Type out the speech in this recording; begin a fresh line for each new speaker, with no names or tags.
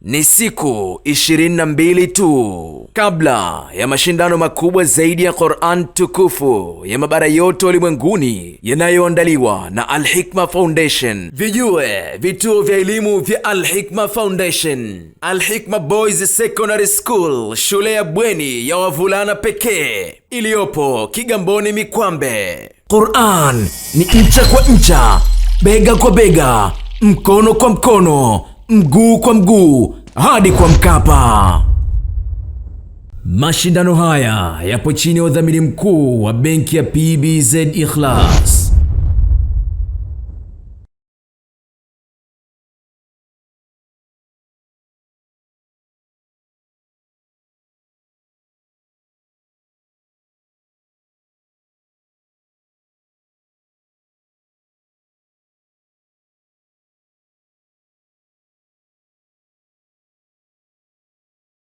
Ni siku 22 tu kabla ya mashindano makubwa zaidi ya Qur'an tukufu ya mabara yote ulimwenguni yanayoandaliwa na Al-Hikma Foundation. Vijue vituo vya elimu vya Al-Hikma Foundation. Al-Hikma Boys Secondary School, shule ya bweni ya wavulana pekee iliyopo Kigamboni Mikwambe. Qur'an ni ncha kwa ncha, bega kwa bega, mkono kwa mkono, mguu kwa mguu, hadi kwa Mkapa. Mashindano haya yapo chini ya udhamini mkuu wa benki ya PBZ Ikhlas.